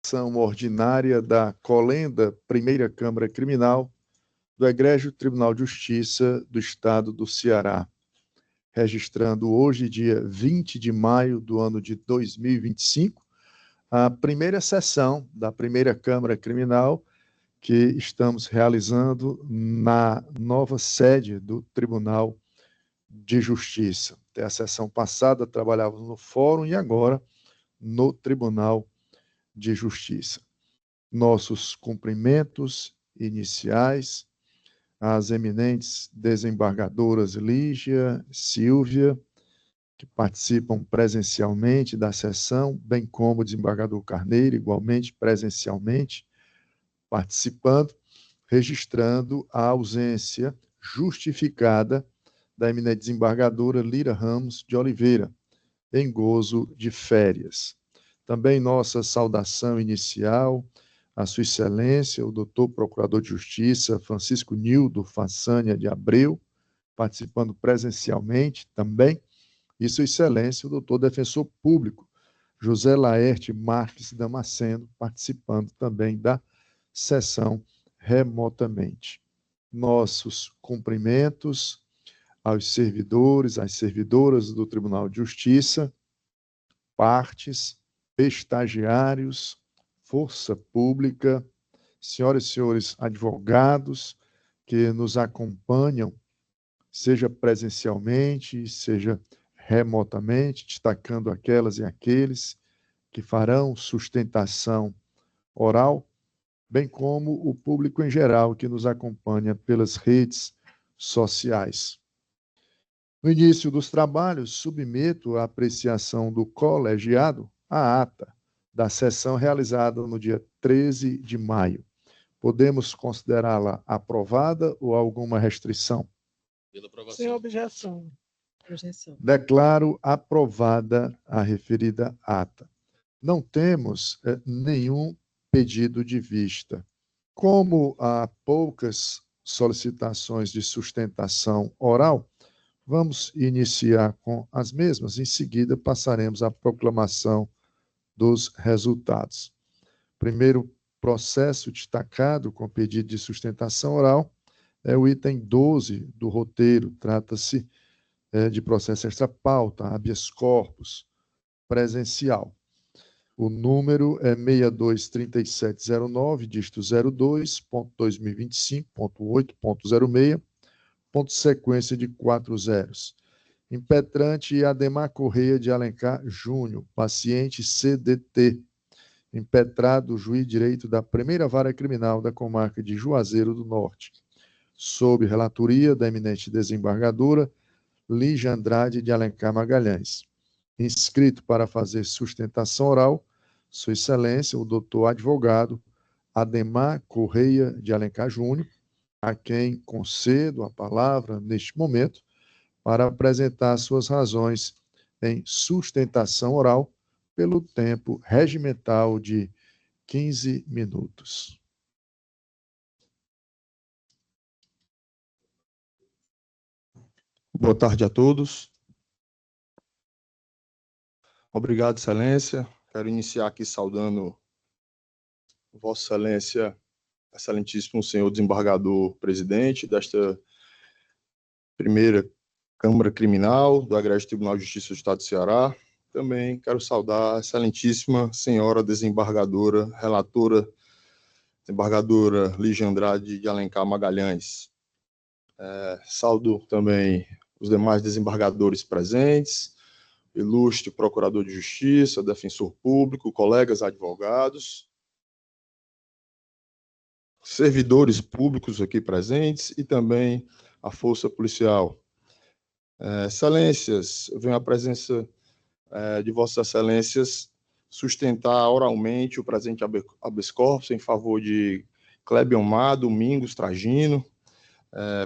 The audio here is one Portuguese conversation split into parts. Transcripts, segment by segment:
sessão ordinária da Colenda Primeira Câmara Criminal do Egrégio Tribunal de Justiça do Estado do Ceará, registrando hoje, dia 20 de maio do ano de 2025, a primeira sessão da Primeira Câmara Criminal que estamos realizando na nova sede do Tribunal de Justiça. Até a sessão passada trabalhávamos no Fórum e agora no Tribunal de Justiça. Nossos cumprimentos iniciais às eminentes desembargadoras Lígia, Silvia, que participam presencialmente da sessão, bem como o desembargador Carneiro, igualmente presencialmente participando, registrando a ausência justificada da eminente desembargadora Lira Ramos de Oliveira, em gozo de férias. Também nossa saudação inicial à Sua Excelência, o doutor Procurador de Justiça, Francisco Nildo Façanha de Abreu, participando presencialmente também, e Sua Excelência, o doutor Defensor Público, José Laerte Marques Damasceno, participando também da sessão remotamente. Nossos cumprimentos aos servidores, às servidoras do Tribunal de Justiça, partes, estagiários, força pública, senhoras e senhores advogados que nos acompanham, seja presencialmente, seja remotamente, destacando aquelas e aqueles que farão sustentação oral, bem como o público em geral que nos acompanha pelas redes sociais. No início dos trabalhos, submeto à apreciação do colegiado a ata da sessão realizada no dia 13 de maio. Podemos considerá-la aprovada ou alguma restrição? Pela aprovação. Sem objeção. Declaro aprovada a referida ata. Não temos nenhum pedido de vista. Como há poucas solicitações de sustentação oral, vamos iniciar com as mesmas. Em seguida, passaremos à proclamação dos resultados. Primeiro processo destacado com pedido de sustentação oral é o item 12 do roteiro. Trata-se de processo extra-pauta, habeas corpus, presencial. O número é 623709, dígito 02.2025.8.06, ponto sequência de 4 zeros. Impetrante Ademar Correia de Alencar Júnior, paciente CDT. Impetrado juiz de direito da Primeira Vara Criminal da Comarca de Juazeiro do Norte. Sob relatoria da eminente desembargadora Lígia Andrade de Alencar Magalhães. Inscrito para fazer sustentação oral, Sua Excelência, o doutor advogado Ademar Correia de Alencar Júnior, a quem concedo a palavra neste momento para apresentar suas razões em sustentação oral pelo tempo regimental de 15 minutos. Boa tarde a todos. Obrigado, Excelência. Quero iniciar aqui saudando Vossa Excelência, excelentíssimo senhor desembargador presidente desta primeira Câmara Criminal do Egrégio Tribunal de Justiça do Estado do Ceará. Também quero saudar a excelentíssima senhora desembargadora, relatora, desembargadora Lígia Andrade de Alencar Magalhães. Saudo também os demais desembargadores presentes, ilustre procurador de justiça, defensor público, colegas advogados, servidores públicos aqui presentes e também a força policial. Excelências, eu venho à presença de Vossas Excelências sustentar oralmente o presente habeas corpus em favor de Clébion Mar Domingos Tragino,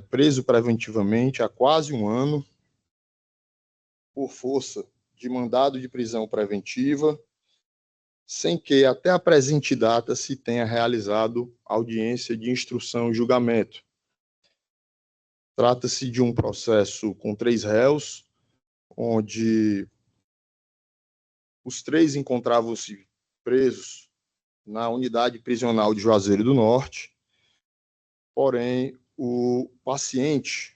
preso preventivamente há quase um ano por força de mandado de prisão preventiva, sem que até a presente data se tenha realizado audiência de instrução e julgamento. Trata-se de um processo com 3 réus, onde os 3 encontravam-se presos na unidade prisional de Juazeiro do Norte, porém, o paciente,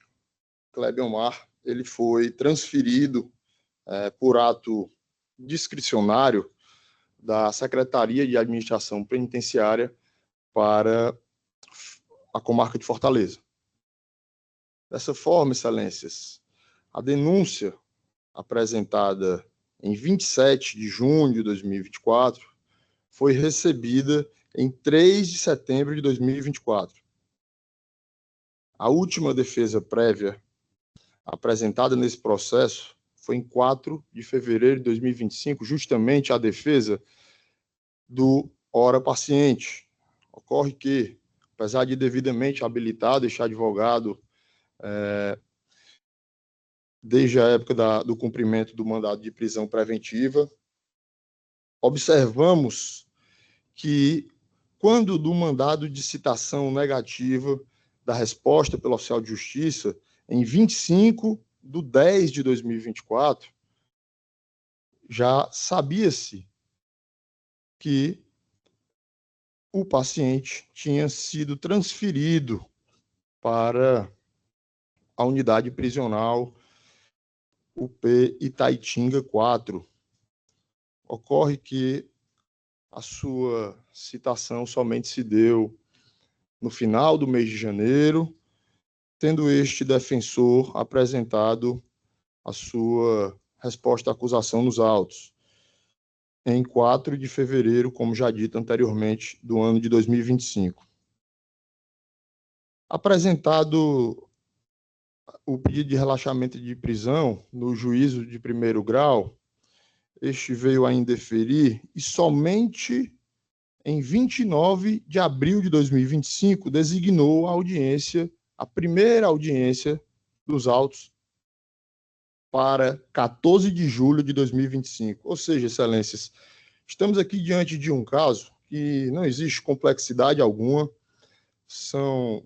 Clebiomar, ele foi transferido por ato discricionário da Secretaria de Administração Penitenciária para a comarca de Fortaleza. Dessa forma, excelências, a denúncia apresentada em 27 de junho de 2024 foi recebida em 3 de setembro de 2024. A última defesa prévia apresentada nesse processo foi em 4 de fevereiro de 2025, justamente a defesa do ora paciente. Ocorre que, apesar de devidamente habilitado este advogado desde a época do cumprimento do mandado de prisão preventiva, observamos que, quando do mandado de citação negativa da resposta pelo oficial de justiça, em 25/10/2024, já sabia-se que o paciente tinha sido transferido para a unidade prisional UP Itaitinga 4. Ocorre que a sua citação somente se deu no final do mês de janeiro, tendo este defensor apresentado a sua resposta à acusação nos autos, em 4 de fevereiro, como já dito anteriormente, do ano de 2025. Apresentado o pedido de relaxamento de prisão no juízo de primeiro grau, este veio a indeferir e somente em 29 de abril de 2025 designou a audiência, a primeira audiência dos autos, para 14 de julho de 2025. Ou seja, excelências, estamos aqui diante de um caso que não existe complexidade alguma, são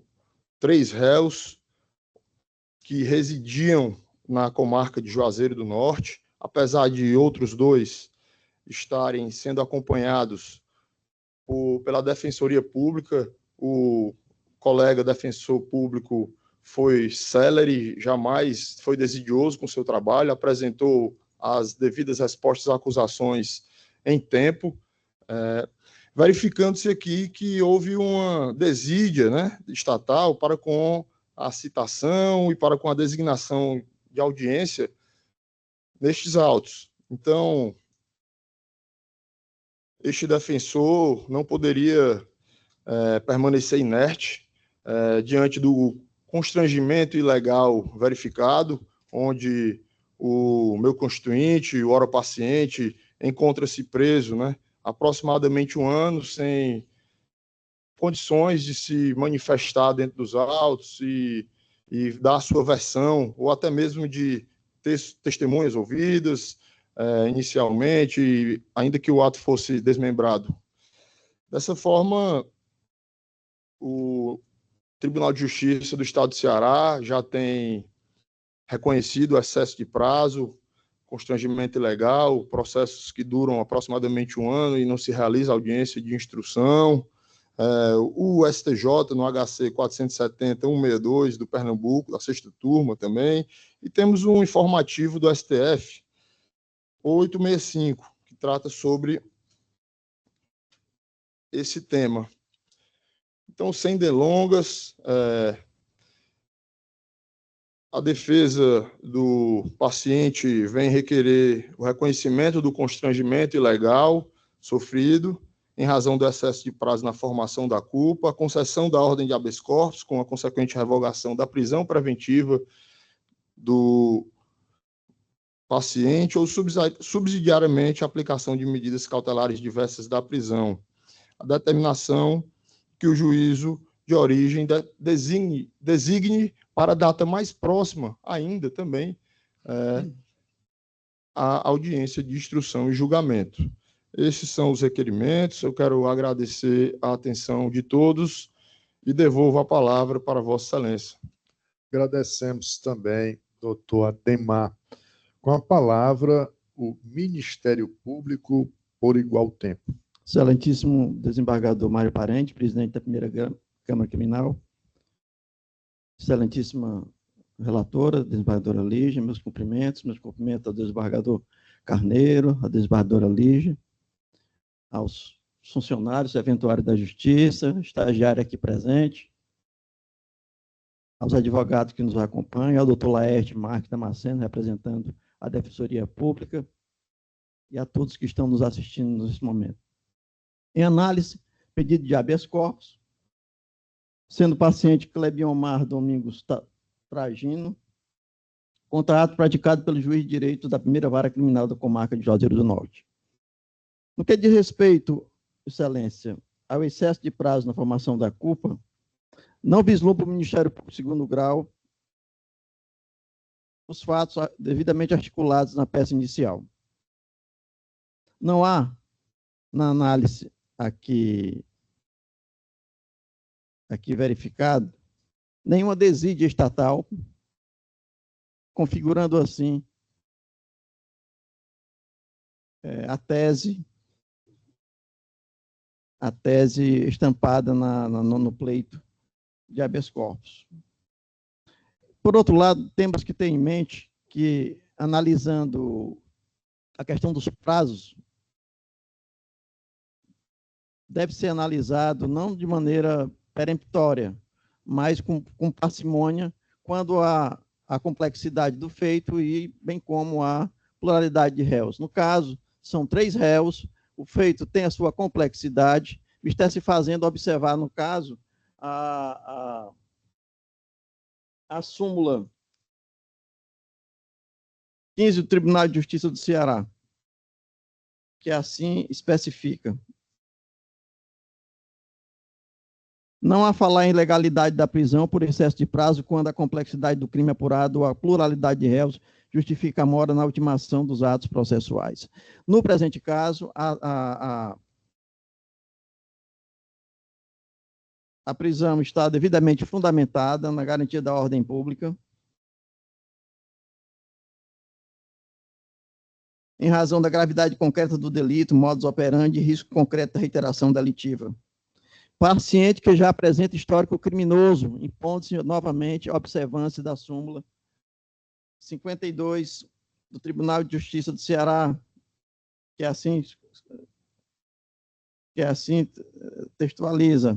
3 réus que residiam na comarca de Juazeiro do Norte, apesar de outros 2 estarem sendo acompanhados pela Defensoria Pública. O colega defensor público foi célere, jamais foi desidioso com seu trabalho, apresentou as devidas respostas às acusações em tempo, verificando-se aqui que houve uma desídia, né, estatal para com a citação e para com a designação de audiência nestes autos. Então, este defensor não poderia permanecer inerte diante do constrangimento ilegal verificado, onde o meu constituinte, o ora paciente, encontra-se preso, né, aproximadamente 1 ano, sem condições de se manifestar dentro dos autos e dar a sua versão, ou até mesmo de ter testemunhas ouvidas inicialmente, ainda que o ato fosse desmembrado. Dessa forma, o Tribunal de Justiça do Estado do Ceará já tem reconhecido o excesso de prazo, constrangimento ilegal, processos que duram aproximadamente 1 ano e não se realiza audiência de instrução. O STJ, no HC 470-162 do Pernambuco, da 6ª turma também, e temos um informativo do STF 865, que trata sobre esse tema. Então, sem delongas, a defesa do paciente vem requerer o reconhecimento do constrangimento ilegal sofrido em razão do excesso de prazo na formação da culpa, a concessão da ordem de habeas corpus, com a consequente revogação da prisão preventiva do paciente ou subsidiariamente a aplicação de medidas cautelares diversas da prisão. A determinação que o juízo de origem designe para a data mais próxima ainda também a audiência de instrução e julgamento. Esses são os requerimentos. Eu quero agradecer a atenção de todos e devolvo a palavra para Vossa Excelência. Agradecemos também, doutor Ademar. Com a palavra, o Ministério Público por igual tempo. Excelentíssimo desembargador Mário Parente, presidente da primeira Câmara Criminal, excelentíssima relatora, desembargadora Lígia, meus cumprimentos ao desembargador Carneiro, à desembargadora Lígia, aos funcionários eventuários da Justiça, estagiário aqui presente, aos advogados que nos acompanham, ao doutor Laerte Marques Damasceno, representando a Defensoria Pública, e a todos que estão nos assistindo nesse momento. Em análise, pedido de habeas corpus, sendo paciente Clebiomar Domingos Tragino, contra ato praticado pelo juiz de direito da primeira vara criminal da comarca de Juazeiro do Norte. No que diz respeito, Excelência, ao excesso de prazo na formação da culpa, não vislumbra o Ministério Público segundo grau os fatos devidamente articulados na peça inicial. Não há, na análise aqui verificado, nenhuma desídia estatal, configurando assim a tese estampada no pleito de habeas corpus. Por outro lado, temos que ter em mente que, analisando a questão dos prazos, deve ser analisado não de maneira peremptória, mas com parcimônia, quando há a complexidade do feito e bem como a pluralidade de réus. No caso, são 3 réus, o feito tem a sua complexidade, está se fazendo observar, no caso, a súmula 15 do Tribunal de Justiça do Ceará, que assim especifica. Não há falar em legalidade da prisão por excesso de prazo quando a complexidade do crime apurado ou a pluralidade de réus justifica a mora na ultimação dos atos processuais. No presente caso, a prisão está devidamente fundamentada na garantia da ordem pública, em razão da gravidade concreta do delito, modus operandi e risco concreto da reiteração delitiva. Paciente que já apresenta histórico criminoso, impondo-se novamente a observância da súmula 52 do Tribunal de Justiça do Ceará, que assim textualiza.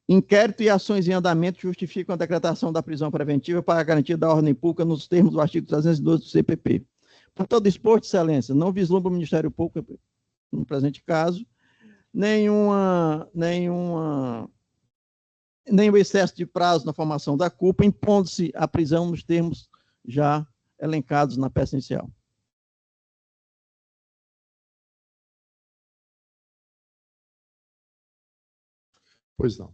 Inquérito e ações em andamento justificam a decretação da prisão preventiva para a garantia da ordem pública nos termos do artigo 312 do CPP. Por todo disposto, Excelência, não vislumbra o Ministério Público, no presente caso, nem o excesso de prazo na formação da culpa, impondo-se a prisão nos termos já elencados na peça inicial. Pois não.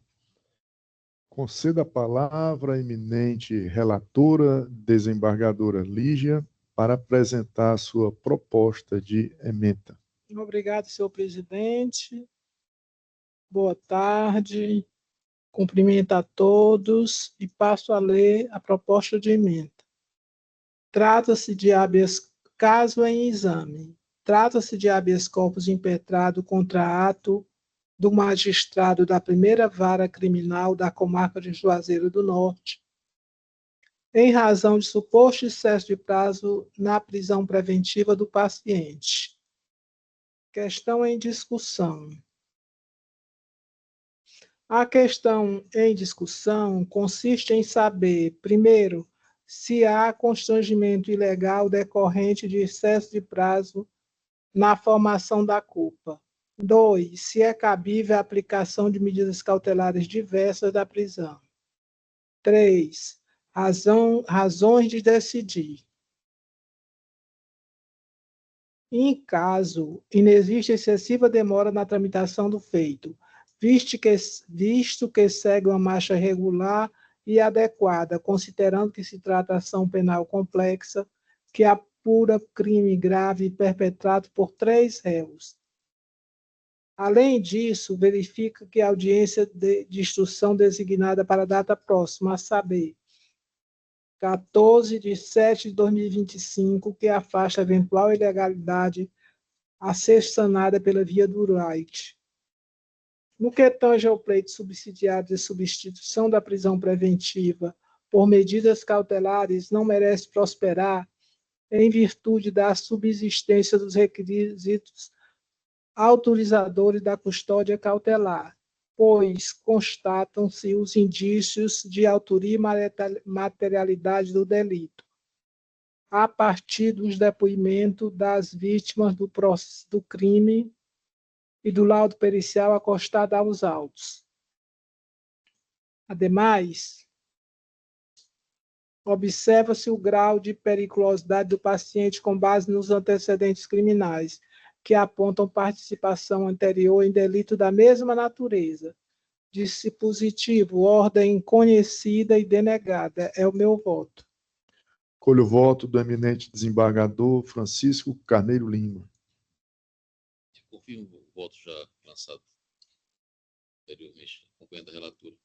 Conceda a palavra à eminente relatora, desembargadora Lígia, para apresentar a sua proposta de ementa. Obrigado, senhor presidente. Boa tarde. Cumprimento a todos e passo a ler a proposta de emenda. Trata-se de habeas caso em exame. Trata-se de habeas corpus impetrado contra ato do magistrado da primeira vara criminal da comarca de Juazeiro do Norte, em razão de suposto excesso de prazo na prisão preventiva do paciente. Questão em discussão. A questão em discussão consiste em saber, primeiro, se há constrangimento ilegal decorrente de excesso de prazo na formação da culpa. 2. Se é cabível a aplicação de medidas cautelares diversas da prisão. 3. Razões de decidir. Em caso inexiste excessiva demora na tramitação do feito, visto que segue uma marcha regular e adequada, considerando que se trata de ação penal complexa, que apura crime grave perpetrado por 3 réus. Além disso, verifica que a audiência de instrução designada para a data próxima, a saber, 14/7/2025, que afasta eventual ilegalidade a ser sanada pela via do right. No que tange ao pleito subsidiário de substituição da prisão preventiva por medidas cautelares, não merece prosperar em virtude da subsistência dos requisitos autorizadores da custódia cautelar, pois constatam-se os indícios de autoria e materialidade do delito, a partir dos depoimentos das vítimas do crime e do laudo pericial acostado aos autos. Ademais, observa-se o grau de periculosidade do paciente com base nos antecedentes criminais, que apontam participação anterior em delito da mesma natureza. Dispositivo, ordem conhecida e denegada. É o meu voto. Colho o voto do eminente desembargador Francisco Carneiro Lima. Confirmo o voto já lançado anteriormente, acompanhando a relatora.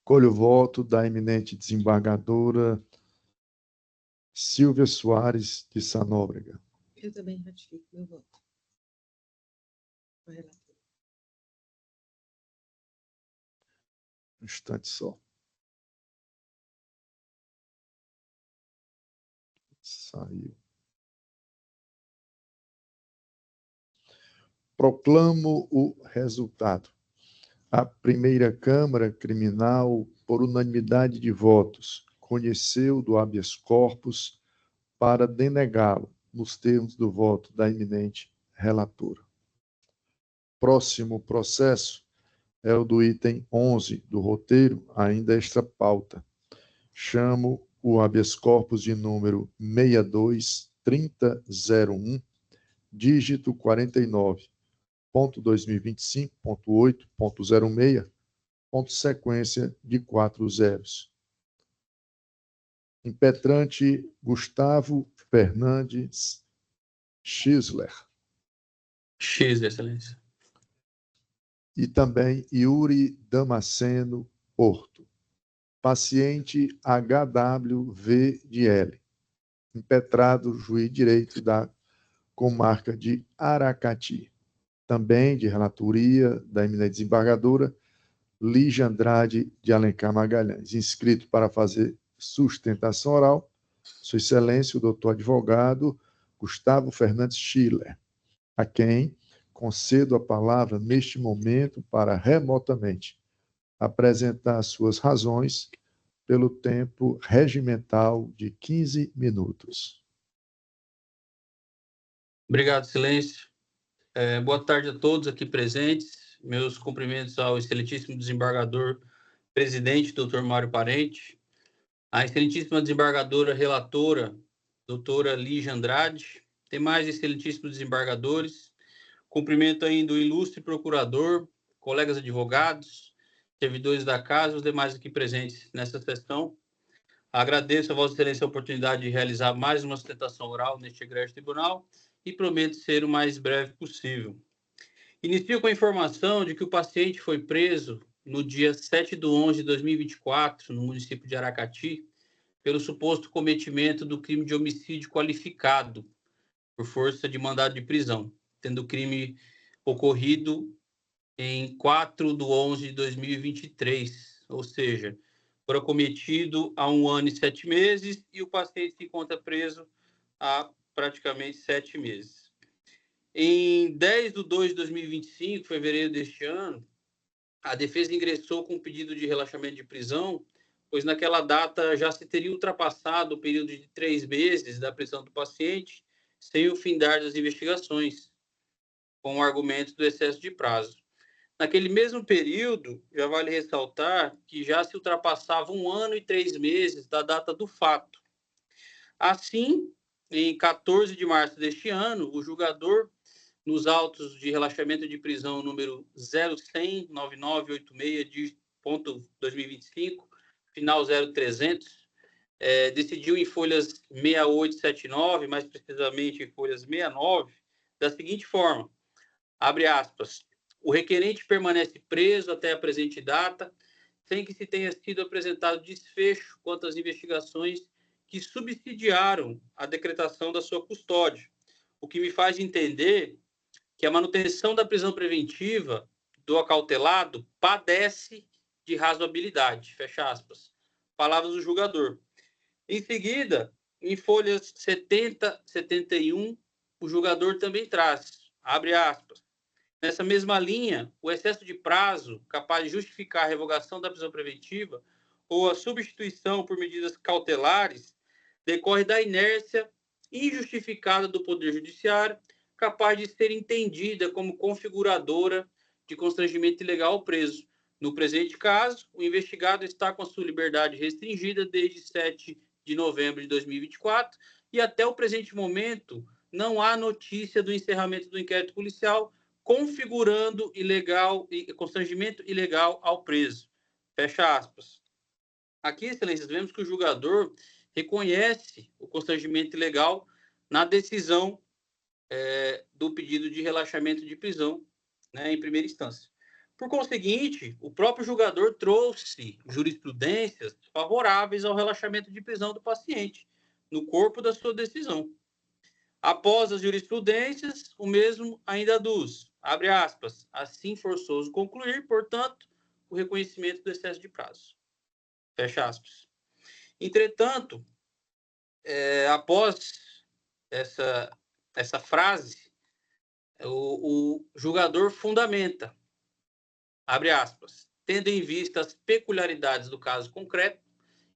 Colho o voto da eminente desembargadora Silvia Soares de Sanóbrega. Eu também ratifico meu voto. Um instante só. Saiu. Proclamo o resultado. A primeira Câmara Criminal, por unanimidade de votos, conheceu do habeas corpus para denegá-lo, nos termos do voto da eminente relatora. Próximo processo é o do item 11 do roteiro, ainda extra pauta. Chamo o habeas corpus de número 623001, dígito 49.2025.8.06, ponto sequência de 4 zeros. Impetrante Gustavo Fernandes Schisler. Schisler, excelência. E também Yuri Damasceno Porto. Paciente HWVDL. Impetrado juiz de direito da comarca de Aracati. Também de relatoria da eminente desembargadora Lígia Andrade de Alencar Magalhães. Inscrito para fazer sustentação oral, Sua Excelência, o doutor advogado Gustavo Fernandes Schiller, a quem concedo a palavra neste momento para remotamente apresentar suas razões pelo tempo regimental de 15 minutos. Obrigado, Excelência. Boa tarde a todos aqui presentes. Meus cumprimentos ao excelentíssimo desembargador presidente, doutor Mário Parente, a excelentíssima desembargadora relatora, doutora Lígia Andrade, demais excelentíssimos desembargadores. Cumprimento ainda o ilustre procurador, colegas advogados, servidores da casa, os demais aqui presentes nessa sessão. Agradeço a Vossa Excelência a oportunidade de realizar mais uma sustentação oral neste egrégio tribunal e prometo ser o mais breve possível. Inicio com a informação de que o paciente foi preso no dia 7/11/2024, no município de Aracati, pelo suposto cometimento do crime de homicídio qualificado por força de mandado de prisão, tendo o crime ocorrido em 4/11/2023, ou seja, foi cometido há 1 ano e 7 meses e o paciente se encontra preso há praticamente 7 meses. Em 10/2/2025, fevereiro deste ano, a defesa ingressou com um pedido de relaxamento de prisão, pois naquela data já se teria ultrapassado o período de 3 meses da prisão do paciente, sem o findar das investigações, com o argumento do excesso de prazo. Naquele mesmo período, já vale ressaltar que já se ultrapassava 1 ano e 3 meses da data do fato. Assim, em 14 de março deste ano, o julgador, nos autos de relaxamento de prisão número 01009986.2025, final 0300, decidiu em folhas 6879, mais precisamente em folhas 69, da seguinte forma, abre aspas, o requerente permanece preso até a presente data, sem que se tenha sido apresentado desfecho quanto às investigações que subsidiaram a decretação da sua custódia, o que me faz entender que a manutenção da prisão preventiva do acautelado padece de razoabilidade, fecha aspas. Palavras do julgador. Em seguida, em folhas 70, 71, o julgador também traz, abre aspas, nessa mesma linha, o excesso de prazo capaz de justificar a revogação da prisão preventiva ou a substituição por medidas cautelares decorre da inércia injustificada do Poder Judiciário, capaz de ser entendida como configuradora de constrangimento ilegal ao preso. No presente caso, o investigado está com a sua liberdade restringida desde 7 de novembro de 2024 e até o presente momento não há notícia do encerramento do inquérito policial configurando constrangimento ilegal ao preso. Fecha aspas. Aqui, excelências, vemos que o julgador reconhece o constrangimento ilegal na decisão do pedido de relaxamento de prisão, né, em primeira instância. Por conseguinte, o próprio julgador trouxe jurisprudências favoráveis ao relaxamento de prisão do paciente, no corpo da sua decisão. Após as jurisprudências, o mesmo ainda aduz, abre aspas, assim forçoso concluir, portanto, o reconhecimento do excesso de prazo. Fecha aspas. Entretanto, após essa frase, o julgador fundamenta, abre aspas, tendo em vista as peculiaridades do caso concreto,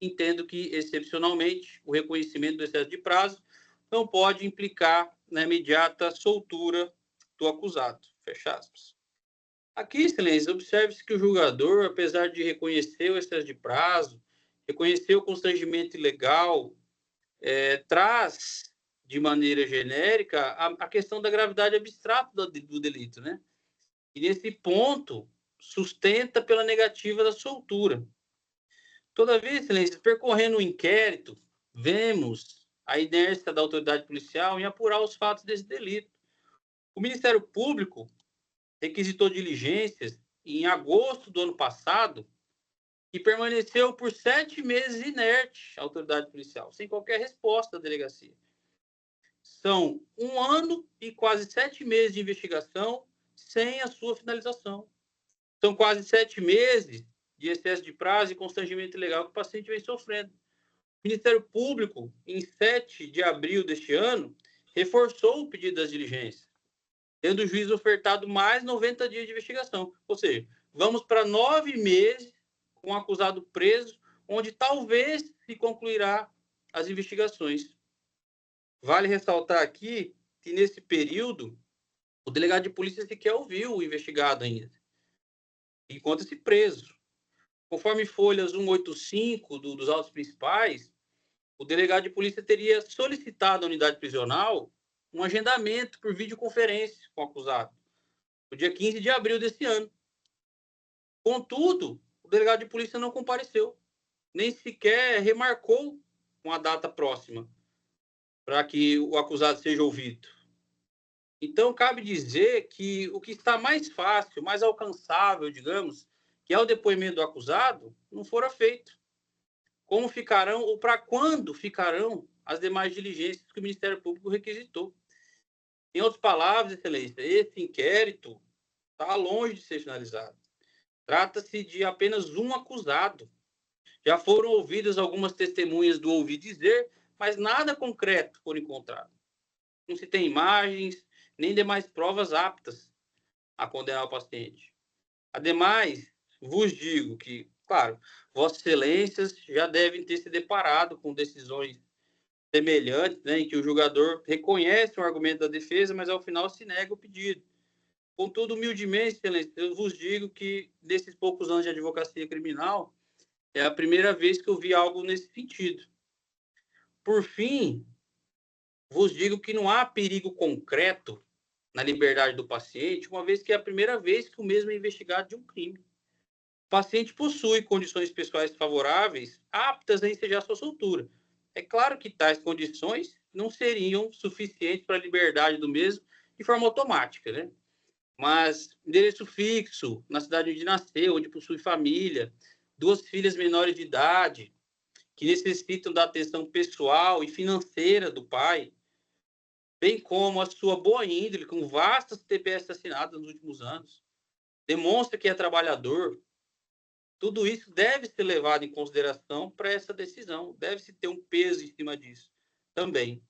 entendo que, excepcionalmente, o reconhecimento do excesso de prazo não pode implicar na imediata soltura do acusado. Fecha aspas. Aqui, excelência, observe-se que o julgador, apesar de reconhecer o excesso de prazo, reconhecer o constrangimento ilegal, traz, de maneira genérica, a questão da gravidade abstrata do delito, né? E, nesse ponto, sustenta pela negativa da soltura. Todavia, excelência, percorrendo o inquérito, vemos a inércia da autoridade policial em apurar os fatos desse delito. O Ministério Público requisitou diligências em agosto do ano passado e permaneceu por 7 meses inerte a autoridade policial, sem qualquer resposta da delegacia. São 1 ano e quase 7 meses de investigação sem a sua finalização. São quase 7 meses de excesso de prazo e constrangimento ilegal que o paciente vem sofrendo. O Ministério Público, em 7 de abril deste ano, reforçou o pedido das diligências, tendo o juiz ofertado mais 90 dias de investigação. Ou seja, vamos para 9 meses com o acusado preso, onde talvez se concluirá as investigações. Vale ressaltar aqui que, nesse período, o delegado de polícia sequer ouviu o investigado ainda, encontra-se preso. Conforme folhas 185 dos autos principais, o delegado de polícia teria solicitado à unidade prisional um agendamento por videoconferência com o acusado, no dia 15 de abril desse ano. Contudo, o delegado de polícia não compareceu, nem sequer remarcou uma data próxima para que o acusado seja ouvido. Então, cabe dizer que o que está mais fácil, mais alcançável, digamos, que é o depoimento do acusado, não fora feito. Como ficarão, ou para quando ficarão, as demais diligências que o Ministério Público requisitou? Em outras palavras, excelência, esse inquérito está longe de ser finalizado. Trata-se de apenas um acusado. Já foram ouvidas algumas testemunhas do ouvir dizer, mas nada concreto foi encontrado. Não se tem imagens, nem demais provas aptas a condenar o paciente. Ademais, vos digo que, claro, Vossas Excelências já devem ter se deparado com decisões semelhantes, né, em que o julgador reconhece o argumento da defesa, mas ao final se nega o pedido. Contudo, humildemente, Excelência, eu vos digo que, nesses poucos anos de advocacia criminal, é a primeira vez que eu vi algo nesse sentido. Por fim, vos digo que não há perigo concreto na liberdade do paciente, uma vez que é a primeira vez que o mesmo é investigado de um crime. O paciente possui condições pessoais favoráveis, aptas a ensejar sua soltura. É claro que tais condições não seriam suficientes para a liberdade do mesmo de forma automática, né? Mas endereço fixo, na cidade onde nasceu, onde possui família, 2 filhas menores de idade, que necessitam da atenção pessoal e financeira do pai, bem como a sua boa índole, com vastas TPS assinadas nos últimos anos, demonstra que é trabalhador. Tudo isso deve ser levado em consideração para essa decisão. Deve-se ter um peso em cima disso também.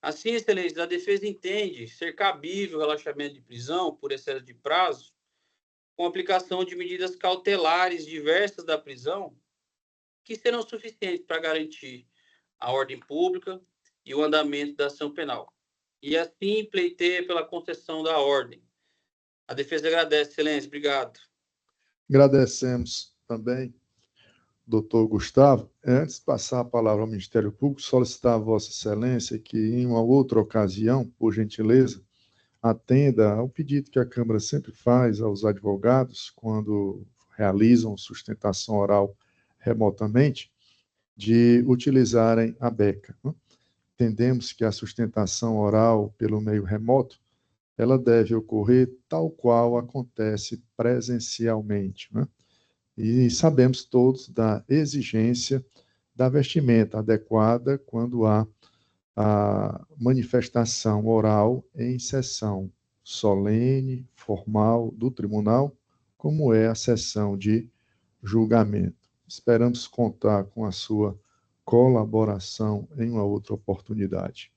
Assim, excelência, a defesa entende ser cabível o relaxamento de prisão por excesso de prazo, com aplicação de medidas cautelares diversas da prisão, que serão suficientes para garantir a ordem pública e o andamento da ação penal. E assim pleiteia pela concessão da ordem. A defesa agradece, excelência. Obrigado. Agradecemos também, doutor Gustavo. Antes de passar a palavra ao Ministério Público, solicitar a Vossa Excelência que, em uma outra ocasião, por gentileza, atenda ao pedido que a Câmara sempre faz aos advogados quando realizam sustentação oral remotamente, de utilizarem a beca. Entendemos que a sustentação oral pelo meio remoto, ela deve ocorrer tal qual acontece presencialmente, né? E sabemos todos da exigência da vestimenta adequada quando há a manifestação oral em sessão solene, formal do tribunal, como é a sessão de julgamento. Esperamos contar com a sua colaboração em uma outra oportunidade.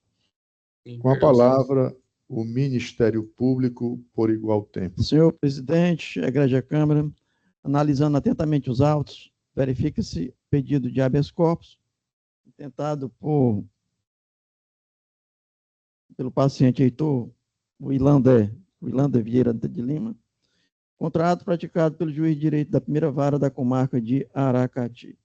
Com a palavra, o Ministério Público, por igual tempo. Senhor presidente, egregia Câmara, analisando atentamente os autos, verifica-se pedido de habeas corpus, intentado pelo paciente Heitor Wilanda Vieira de Lima, contra ato praticado pelo juiz de direito da primeira vara da comarca de Aracati.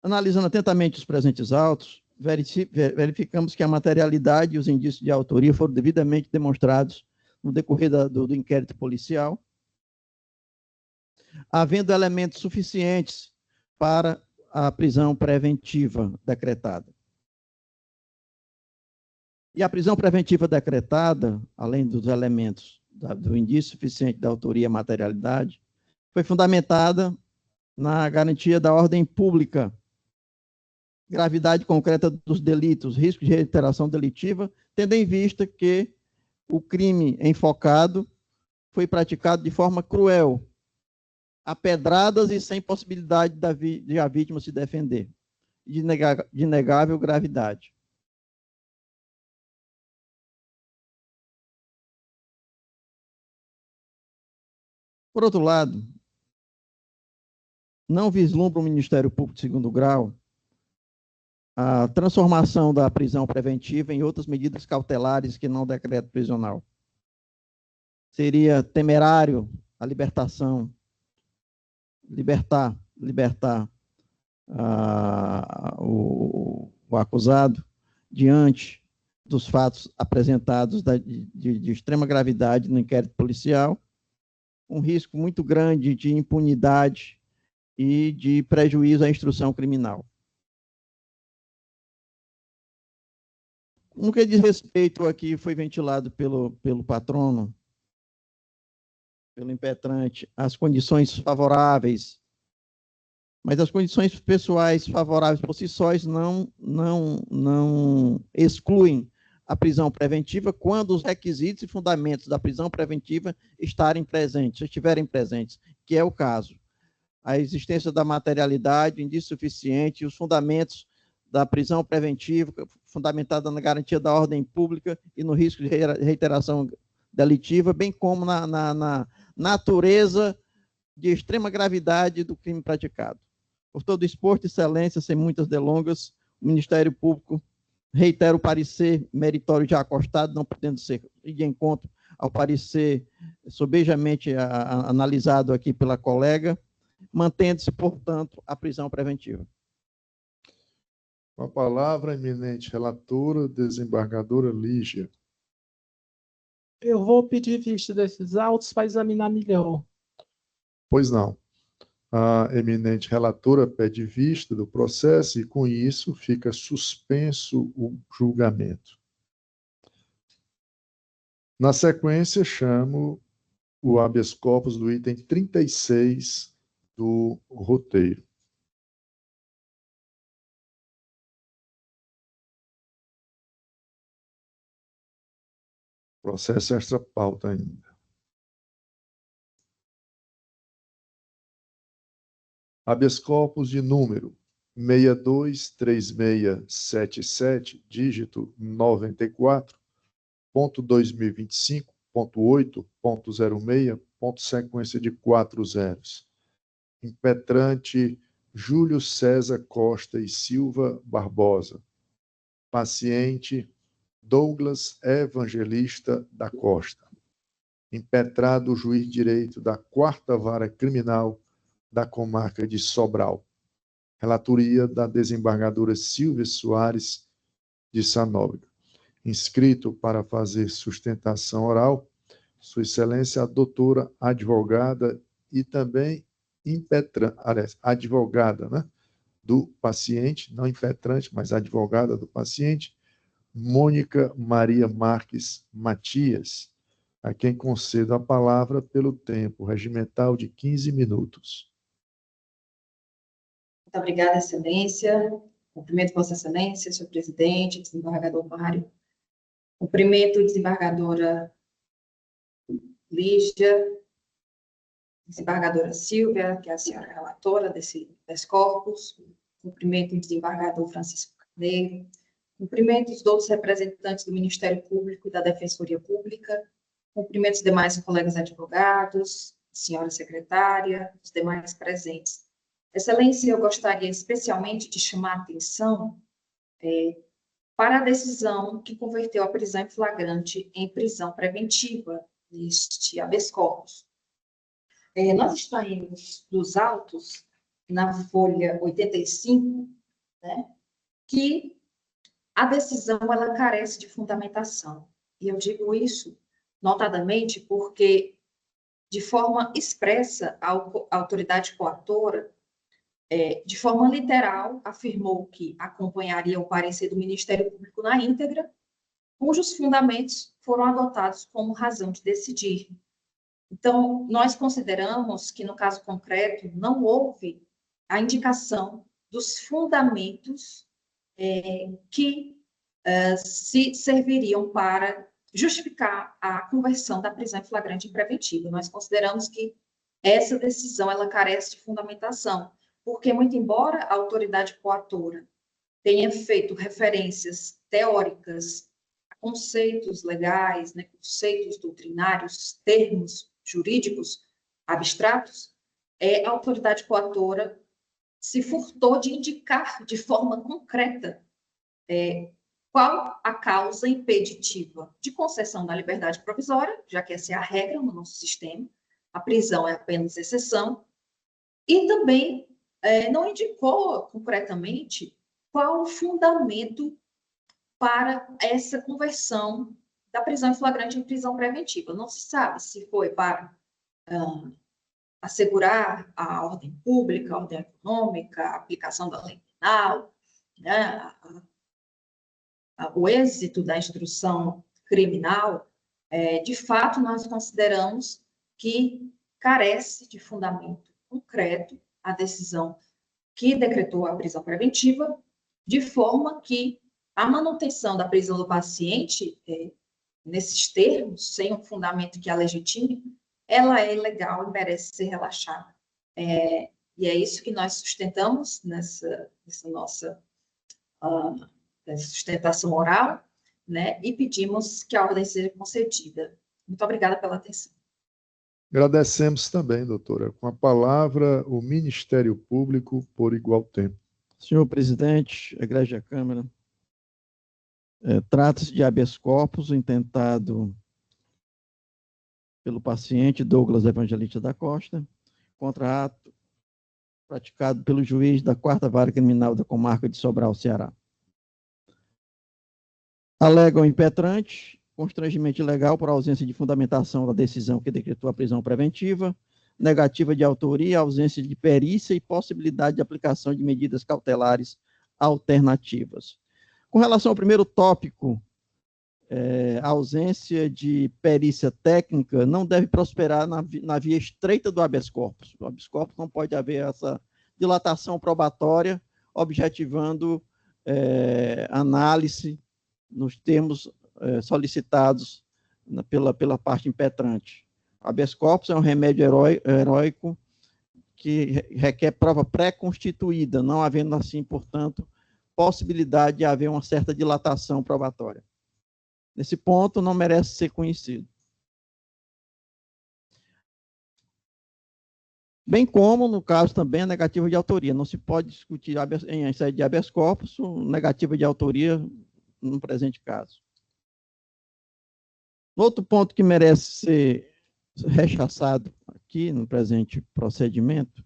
Analisando atentamente os presentes autos, verificamos que a materialidade e os indícios de autoria foram devidamente demonstrados no decorrer do inquérito policial, havendo elementos suficientes para a prisão preventiva decretada. E a prisão preventiva decretada, além dos elementos do indício suficiente da autoria e materialidade, foi fundamentada na garantia da ordem pública, gravidade concreta dos delitos, risco de reiteração delitiva, tendo em vista que o crime enfocado foi praticado de forma cruel, a pedradas e sem possibilidade de a vítima se defender, de negável gravidade. Por outro lado, não vislumbra o Ministério Público de segundo grau a transformação da prisão preventiva em outras medidas cautelares que não decreto prisional. Seria temerário a libertar o acusado diante dos fatos apresentados de extrema gravidade no inquérito policial, um risco muito grande de impunidade e de prejuízo à instrução criminal. No que diz respeito aqui, foi ventilado pelo patrono, pelo impetrante, as condições favoráveis, mas as condições pessoais favoráveis por si sós não excluem a prisão preventiva quando os requisitos e fundamentos da prisão preventiva estiverem presentes, que é o caso. A existência da materialidade, indício suficiente, e os fundamentos da prisão preventiva, fundamentada na garantia da ordem pública e no risco de reiteração delitiva, bem como na natureza de extrema gravidade do crime praticado. Por todo o exposto, excelência, sem muitas delongas, o Ministério Público reitera o parecer meritório já acostado, não podendo ser de encontro ao parecer sobejamente analisado aqui pela colega, mantendo-se, portanto, a prisão preventiva. Com a palavra, a eminente relatora, desembargadora Lígia. Eu vou pedir vista desses autos para examinar melhor. Pois não. A eminente relatora pede vista do processo e, com isso, fica suspenso o julgamento. Na sequência, chamo o habeas corpus do item 36 do roteiro. Processo extra pauta ainda. Habeas corpus de número 623677, dígito 94.2025.8.06, ponto sequência de 4 zeros. Impetrante Júlio César Costa e Silva Barbosa. Paciente Douglas Evangelista da Costa. Impetrado o juiz de direito da 4ª Vara Criminal da Comarca de Sobral. Relatoria da desembargadora Silvia Soares de Sanóbrega. Inscrito para fazer sustentação oral, Sua Excelência, a doutora advogada e também advogada, né, do paciente, não impetrante, mas advogada do paciente, Mônica Maria Marques Matias, a quem concedo a palavra pelo tempo regimental de 15 minutos. Muito obrigada, Excelência. Cumprimento Vossa Excelência, senhor presidente, desembargador Mário. Cumprimento desembargadora Lígia, desembargadora Silvia, que é a senhora relatora desse corpus. Cumprimento o desembargador Francisco Carneiro. Cumprimento os outros representantes do Ministério Público e da Defensoria Pública. Cumprimento os demais colegas advogados, senhora secretária, os demais presentes. Excelência, eu gostaria especialmente de chamar a atenção para a decisão que converteu a prisão em flagrante em prisão preventiva neste habeas corpus. Nós extraímos dos autos, na folha 85, né, que a decisão ela carece de fundamentação. E eu digo isso notadamente porque, de forma expressa, a autoridade coatora, de forma literal, afirmou que acompanharia o parecer do Ministério Público na íntegra, cujos fundamentos foram adotados como razão de decidir. Então, nós consideramos que, no caso concreto, não houve a indicação dos fundamentos que se serviriam para justificar a conversão da prisão em flagrante em preventiva. Nós consideramos que essa decisão ela carece de fundamentação, porque, muito embora a autoridade coatora tenha feito referências teóricas a conceitos legais, né, conceitos doutrinários, termos jurídicos abstratos, a autoridade coatora se furtou de indicar de forma concreta qual a causa impeditiva de concessão da liberdade provisória, já que essa é a regra no nosso sistema, a prisão é apenas exceção, e também não indicou concretamente qual o fundamento para essa conversão da prisão em flagrante em prisão preventiva. Não se sabe se foi para assegurar a ordem pública, a ordem econômica, a aplicação da lei penal, né, o êxito da instrução criminal. De fato, nós consideramos que carece de fundamento concreto a decisão que decretou a prisão preventiva, de forma que a manutenção da prisão do paciente, nesses termos, sem um fundamento que a legitime, ela é ilegal e merece ser relaxada. E é isso que nós sustentamos nessa nossa sustentação oral, né, e pedimos que a ordem seja concedida. Muito obrigada pela atenção. Agradecemos também, doutora. Com a palavra, o Ministério Público, por igual tempo. Senhor presidente, egrégia Câmara, trata-se de habeas corpus intentado pelo paciente Douglas Evangelista da Costa, contra ato praticado pelo juiz da 4ª Vara Criminal da Comarca de Sobral, Ceará. Alega o impetrante constrangimento ilegal por ausência de fundamentação da decisão que decretou a prisão preventiva, negativa de autoria, ausência de perícia e possibilidade de aplicação de medidas cautelares alternativas. Com relação ao primeiro tópico A ausência de perícia técnica não deve prosperar na via estreita do habeas corpus. O habeas corpus não pode haver essa dilatação probatória, objetivando análise nos termos solicitados pela parte impetrante. O habeas corpus é um remédio heróico que requer prova pré-constituída, não havendo assim, portanto, possibilidade de haver uma certa dilatação probatória. Nesse ponto, não merece ser conhecido. Bem como, no caso também, a negativa de autoria. Não se pode discutir em sede de habeas corpus negativa de autoria no presente caso. Outro ponto que merece ser rechaçado aqui no presente procedimento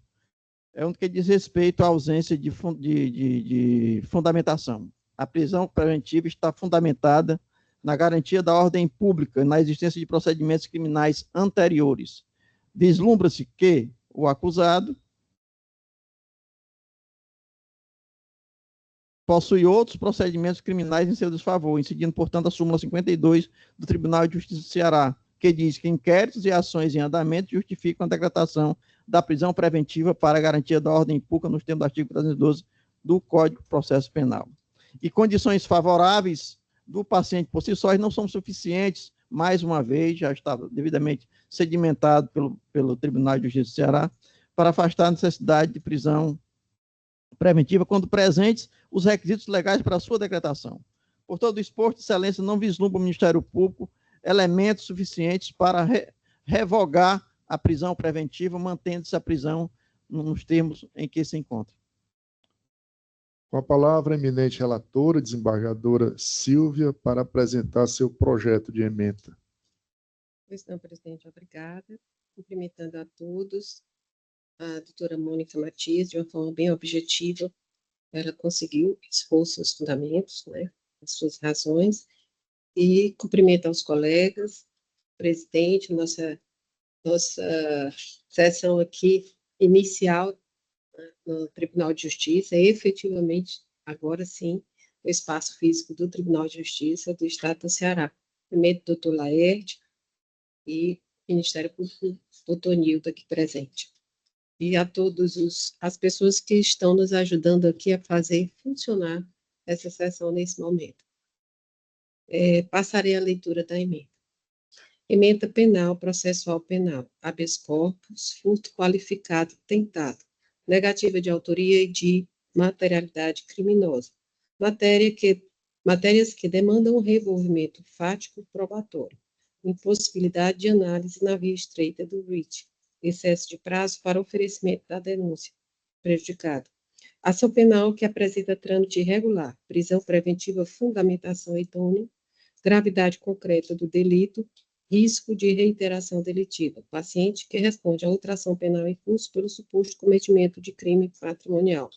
é um que diz respeito à ausência de fundamentação. A prisão preventiva está fundamentada na garantia da ordem pública, na existência de procedimentos criminais anteriores. Vislumbra-se que o acusado possui outros procedimentos criminais em seu desfavor, incidindo, portanto, a súmula 52 do Tribunal de Justiça do Ceará, que diz que inquéritos e ações em andamento justificam a decretação da prisão preventiva para a garantia da ordem pública nos termos do artigo 312 do Código de Processo Penal. E condições favoráveis do paciente por si só não são suficientes, mais uma vez, já está devidamente sedimentado pelo Tribunal de Justiça do Ceará, para afastar a necessidade de prisão preventiva quando presentes os requisitos legais para a sua decretação. Por todo o exposto, excelência, não vislumbra o Ministério Público elementos suficientes para revogar a prisão preventiva, mantendo-se a prisão nos termos em que se encontra. Com a palavra, a eminente relatora, desembargadora Silvia, para apresentar seu projeto de ementa. Pois não, presidente, obrigada. Cumprimentando a todos. A doutora Mônica Matias, de uma forma bem objetiva, ela conseguiu expor seus fundamentos, né, as suas razões, e cumprimento aos colegas, presidente, nossa sessão aqui inicial no Tribunal de Justiça, é efetivamente, agora sim, o espaço físico do Tribunal de Justiça do Estado do Ceará. Primeiro, doutor Laerte e Ministério Público, doutor Nildo, aqui presente. E a todas as pessoas que estão nos ajudando aqui a fazer funcionar essa sessão nesse momento. Passarei a leitura da emenda. Emenda penal, processual penal, habeas corpus, furto qualificado tentado, negativa de autoria e de materialidade criminosa, matérias que demandam um revolvimento fático probatório, impossibilidade de análise na via estreita do RIT, excesso de prazo para oferecimento da denúncia prejudicado, ação penal que apresenta trâmite irregular, prisão preventiva, fundamentação idônea, gravidade concreta do delito, risco de reiteração delitiva, paciente que responde a outra ação penal em curso pelo suposto cometimento de crime patrimonial,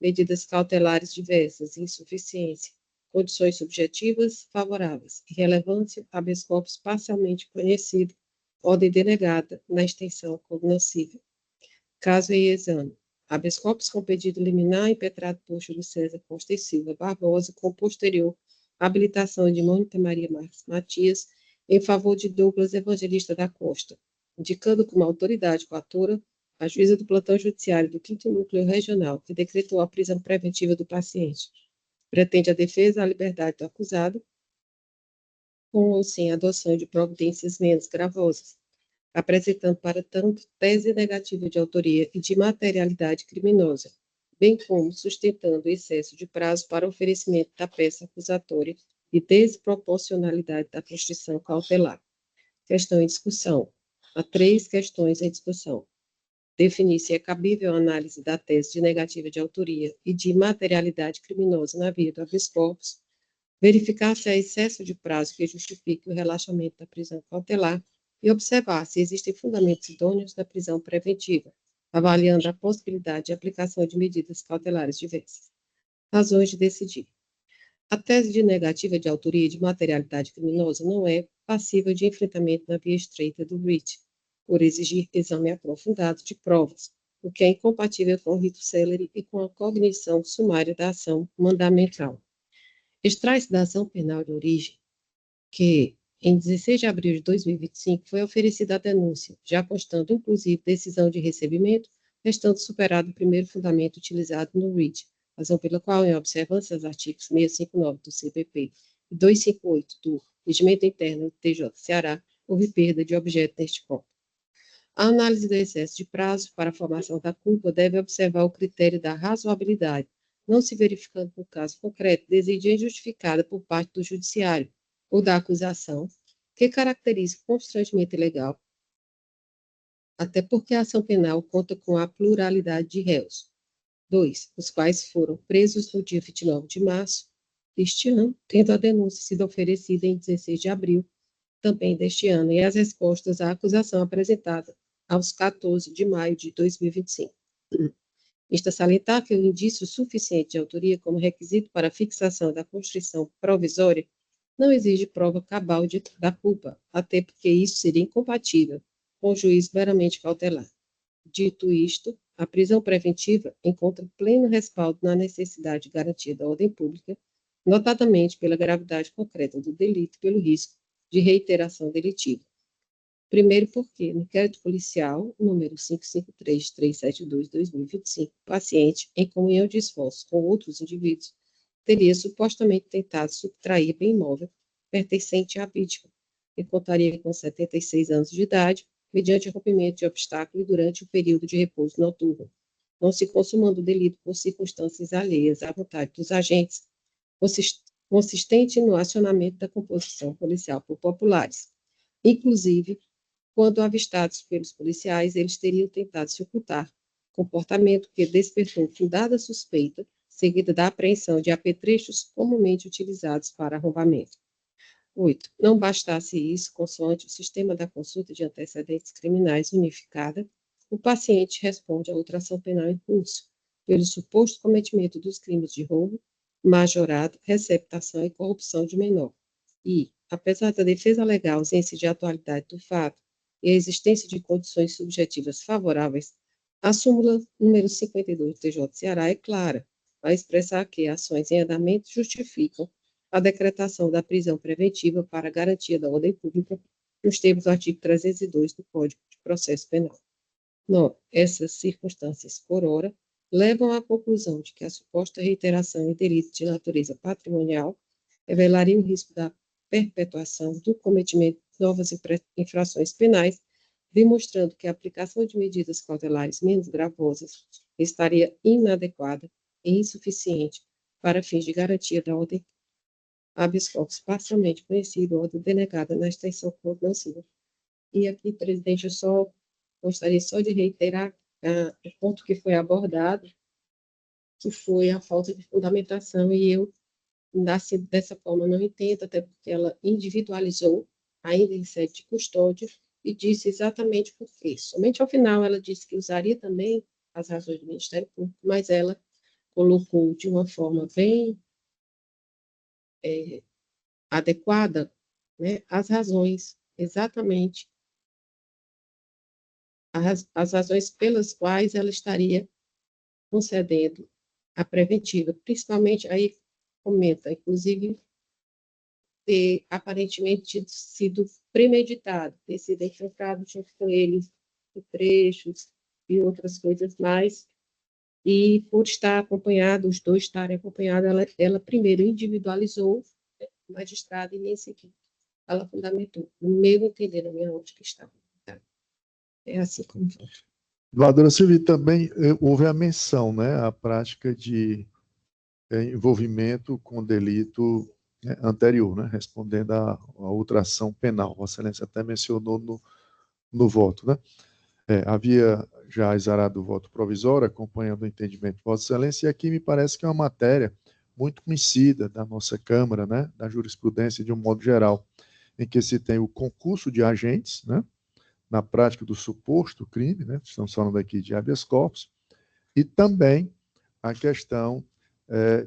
medidas cautelares diversas, insuficiência, condições subjetivas favoráveis, irrelevância, habeas corpus parcialmente conhecido, ordem denegada na extensão cognoscível. Caso em exame, habeas corpus com pedido liminar impetrado por Júlio César Costa e Silva Barbosa, com posterior habilitação de Mônica Maria Marques Matias, em favor de Douglas Evangelista da Costa, indicando como autoridade coatora a juíza do plantão judiciário do 5º Núcleo Regional, que decretou a prisão preventiva do paciente. Pretende a defesa à liberdade do acusado, com ou sem adoção de providências menos gravosas, apresentando, para tanto, tese negativa de autoria e de materialidade criminosa, bem como sustentando o excesso de prazo para oferecimento da peça acusatória e desproporcionalidade da prescrição cautelar. Questão em discussão. Há 3 questões em discussão. Definir se é cabível a análise da tese de negativa de autoria e de materialidade criminosa na via do habeas corpus, verificar se há excesso de prazo que justifique o relaxamento da prisão cautelar e observar se existem fundamentos idôneos da prisão preventiva, avaliando a possibilidade de aplicação de medidas cautelares diversas. Razões de decidir. A tese de negativa de autoria e de materialidade criminosa não é passível de enfrentamento na via estreita do RIT, por exigir exame aprofundado de provas, o que é incompatível com o rito célere e com a cognição sumária da ação mandamental. Extrai-se da ação penal de origem que, em 16 de abril de 2025, foi oferecida a denúncia, já constando, inclusive, decisão de recebimento, restando superado o primeiro fundamento utilizado no READ, razão pela qual, em observância aos artigos 659 do CPP e 258 do Regimento Interno do TJ Ceará, houve perda de objeto neste ponto. A análise do excesso de prazo para a formação da culpa deve observar o critério da razoabilidade, não se verificando no caso concreto desídia injustificada por parte do judiciário ou da acusação, que caracteriza o constrangimento ilegal, até porque a ação penal conta com a pluralidade de réus. 2. Os quais foram presos no dia 29 de março deste ano, tendo a denúncia sido oferecida em 16 de abril também deste ano, e as respostas à acusação apresentada aos 14 de maio de 2025. Insta salientar que o indício suficiente de autoria como requisito para a fixação da constrição provisória não exige prova cabal da culpa, até porque isso seria incompatível com o juízo meramente cautelar. Dito isto, a prisão preventiva encontra pleno respaldo na necessidade de garantia da ordem pública, notadamente pela gravidade concreta do delito e pelo risco de reiteração delitiva. Primeiro porque, no inquérito policial, número 553-372-2025, o paciente, em comunhão de esforços com outros indivíduos, teria supostamente tentado subtrair bem imóvel pertencente à vítima, que contaria com 76 anos de idade, mediante rompimento de obstáculo e durante o período de repouso noturno, não se consumando o delito por circunstâncias alheias à vontade dos agentes, consistente no acionamento da composição policial por populares. Inclusive, quando avistados pelos policiais, eles teriam tentado se ocultar, comportamento que despertou fundada suspeita, seguida da apreensão de apetrechos comumente utilizados para arrombamento. 8. Não bastasse isso, consoante o sistema da consulta de antecedentes criminais unificada, o paciente responde a outra ação penal em curso, pelo suposto cometimento dos crimes de roubo, majorado, receptação e corrupção de menor. E, apesar da defesa alegar a ausência de atualidade do fato e a existência de condições subjetivas favoráveis, a súmula número 52 do TJ Ceará é clara, ao expressar que ações em andamento justificam a decretação da prisão preventiva para a garantia da ordem pública, nos termos do artigo 302 do Código de Processo Penal. 9. Essas circunstâncias, por ora, levam à conclusão de que a suposta reiteração em delito de natureza patrimonial revelaria o risco da perpetuação do cometimento de novas infrações penais, demonstrando que a aplicação de medidas cautelares menos gravosas estaria inadequada e insuficiente para fins de garantia da ordem habeas corpus parcialmente conhecido, ordem denegada na extensão conclusiva. E aqui, presidente, eu gostaria só de reiterar o ponto que foi abordado, que foi a falta de fundamentação, e eu, dessa forma, não entendo, até porque ela individualizou, ainda em sede de custódia, e disse exatamente por quê. Somente ao final ela disse que usaria também as razões do Ministério Público, mas ela colocou de uma forma bem adequada, né, as razões, exatamente, as razões pelas quais ela estaria concedendo a preventiva, principalmente, aí comenta, inclusive, ter aparentemente sido premeditado, ter sido enfrentado junto com eles, trechos e outras coisas mais, e por estar acompanhado, os dois estarem acompanhados, ela primeiro individualizou o magistrado e, nesse aqui, ela fundamentou, no meu entender, na minha ótica está. É assim como foi. Vereadora Silvia, também houve a menção, né, à prática de envolvimento com delito anterior, né, respondendo a outra ação penal. Vossa Excelência até mencionou no voto, né? Havia já exarado o voto provisório, acompanhando o entendimento de Vossa Excelência, e aqui me parece que é uma matéria muito conhecida da nossa Câmara, né, da jurisprudência de um modo geral, em que se tem o concurso de agentes, né, na prática do suposto crime, né, estamos falando aqui de habeas corpus, e também a questão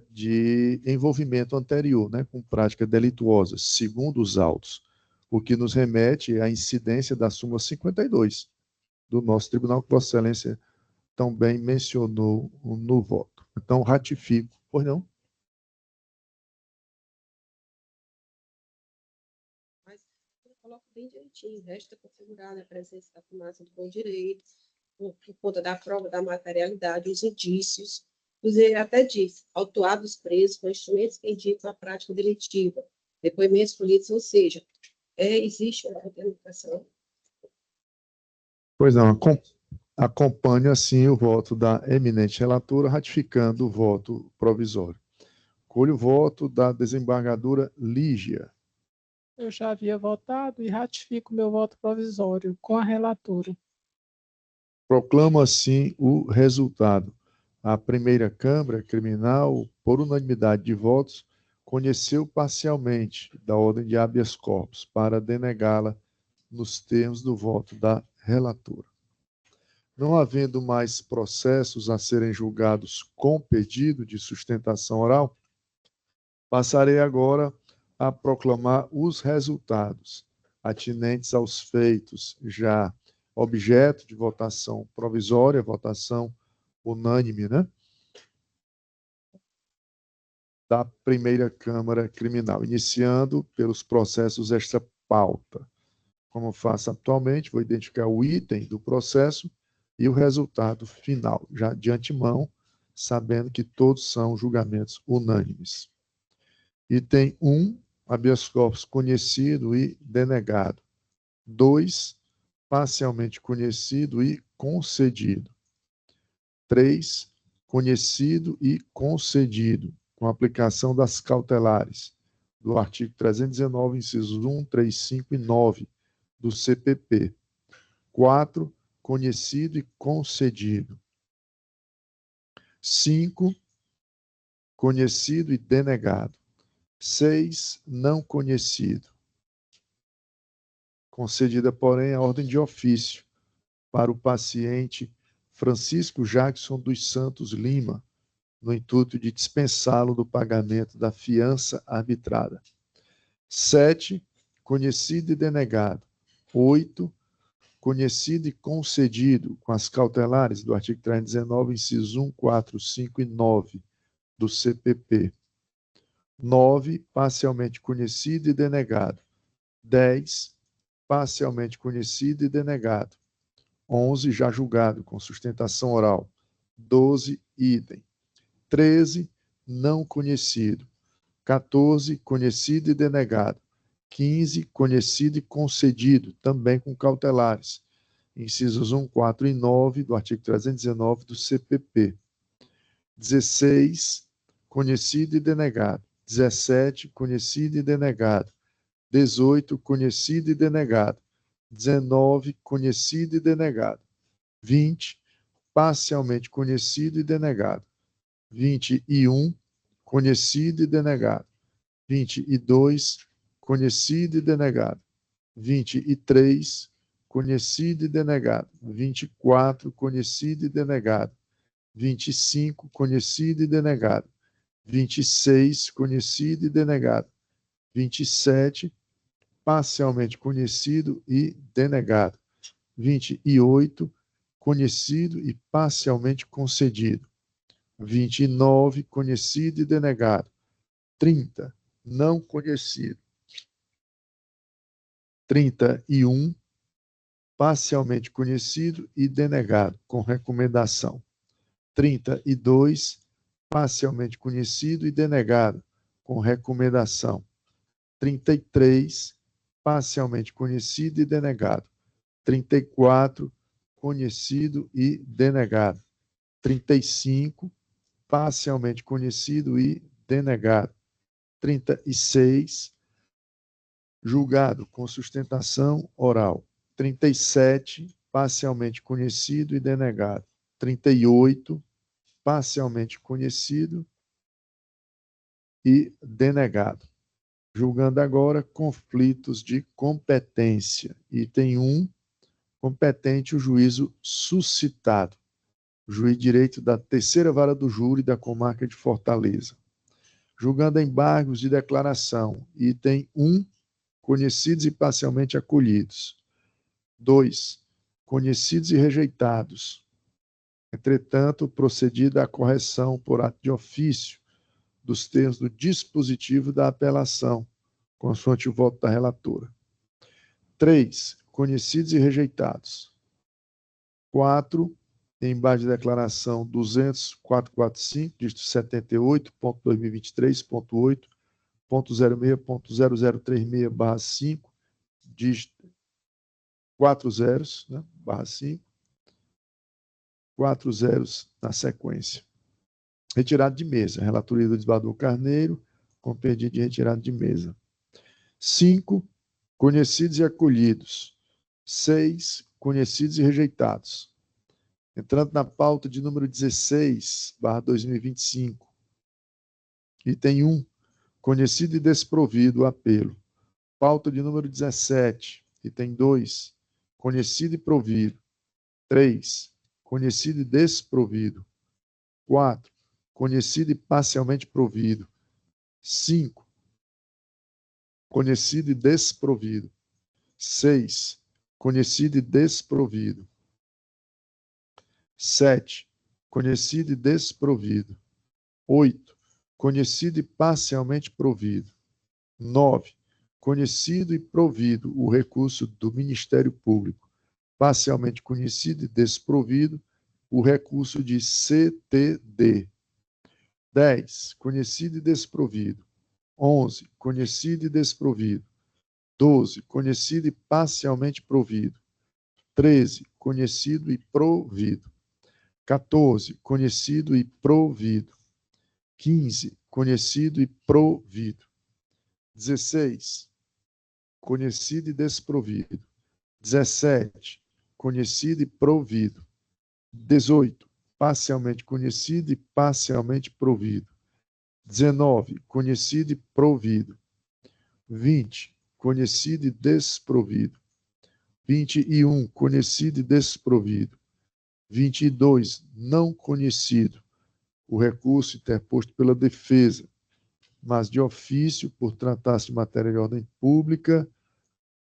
de envolvimento anterior, né, com prática delituosa, segundo os autos, o que nos remete à incidência da súmula 52 do nosso tribunal, que Vossa Excelência também mencionou no voto. Então, ratifico. Pois não? bem direitinho. Resta configurar a presença da fumaça do bom direito, por conta da prova da materialidade, os indícios. Ele até diz, autuados presos com instrumentos que indicam a prática delitiva, depoimentos polidos, ou seja, existe uma determinação. Pois não, acompanho assim o voto da eminente relatora, ratificando o voto provisório. Colho o voto da desembargadora Lígia. Eu já havia votado e ratifico meu voto provisório com a relatora. Proclamo assim o resultado. A primeira Câmara Criminal, por unanimidade de votos, conheceu parcialmente da ordem de habeas corpus para denegá-la nos termos do voto da relatora. Não havendo mais processos a serem julgados com pedido de sustentação oral, passarei agora a proclamar os resultados atinentes aos feitos já objeto de votação provisória, votação unânime, né? Da primeira Câmara Criminal, iniciando pelos processos extra pauta. Como faço atualmente, vou identificar o item do processo e o resultado final, já de antemão, sabendo que todos são julgamentos unânimes. Item 1, habeas corpus conhecido e denegado. 2, parcialmente conhecido e concedido. 3, conhecido e concedido, com aplicação das cautelares do artigo 319, incisos 1, 3, 5 e 9 do CPP. 4, conhecido e concedido. 5, conhecido e denegado. 6, não conhecido. Concedida, porém, a ordem de ofício para o paciente Francisco Jackson dos Santos Lima, no intuito de dispensá-lo do pagamento da fiança arbitrada. 7, conhecido e denegado. 8, conhecido e concedido com as cautelares do artigo 319, incisos 1, 4, 5 e 9 do CPP. 9, parcialmente conhecido e denegado. 10, parcialmente conhecido e denegado. 11, já julgado com sustentação oral. 12, idem. 13, não conhecido. 14, conhecido e denegado. 15, conhecido e concedido, também com cautelares. Incisos 1, 4 e 9 do artigo 319 do CPP. 16, conhecido e denegado. 17, conhecido e denegado. 18, conhecido e denegado. 19, conhecido e denegado. 20, parcialmente conhecido e denegado. 21, conhecido e denegado. 22, conhecido e denegado. 23, conhecido e denegado. 24, conhecido e denegado. 25, conhecido e denegado. 26, conhecido e denegado. 27, parcialmente conhecido e denegado. 28, conhecido e parcialmente concedido. 29, conhecido e denegado. 30, não conhecido. 31, parcialmente conhecido e denegado, com recomendação. 32, parcialmente conhecido e denegado, com recomendação. 33, parcialmente conhecido e denegado. 34, conhecido e denegado. 35, parcialmente conhecido e denegado. 36, julgado com sustentação oral. 37, parcialmente conhecido e denegado. 38, parcialmente conhecido e denegado. Julgando agora conflitos de competência. Item 1, competente o juízo suscitado. Juiz de direito da terceira vara do júri da comarca de Fortaleza. Julgando embargos de declaração. Item 1, conhecidos e parcialmente acolhidos. 2, conhecidos e rejeitados. Entretanto, procedida a correção por ato de ofício dos termos do dispositivo da apelação, consoante o voto da relatora. 3, conhecidos e rejeitados. 4, em base de declaração 200.445, dígito 78.2023.8.06.0036/5, dígito 4 zeros, né, barra 5, 4 zeros na sequência. Retirado de mesa. Relatoria do desembargador Carneiro, com pedido de retirada de mesa. 5, conhecidos e acolhidos. 6, conhecidos e rejeitados. Entrando na pauta de número 16, barra 2025. Item 1, conhecido e desprovido, apelo. Pauta de número 17, item 2, conhecido e provido. 3, conhecido e desprovido. 4, conhecido e parcialmente provido. 5, conhecido e desprovido. 6, conhecido e desprovido. 7, conhecido e desprovido. 8, conhecido e parcialmente provido. 9, conhecido e provido o recurso do Ministério Público, parcialmente conhecido e desprovido o recurso de CTD. 10, conhecido e desprovido. 11, conhecido e desprovido. 12, conhecido e parcialmente provido. 13, conhecido e provido. 14, conhecido e provido. 15, conhecido e provido. 16, conhecido e desprovido. 17, conhecido e provido. 18, parcialmente conhecido e parcialmente provido. 19, conhecido e provido. 20, conhecido e desprovido. 21, conhecido e desprovido. 22, não conhecido, o recurso interposto pela defesa, mas de ofício, por tratar-se de matéria de ordem pública,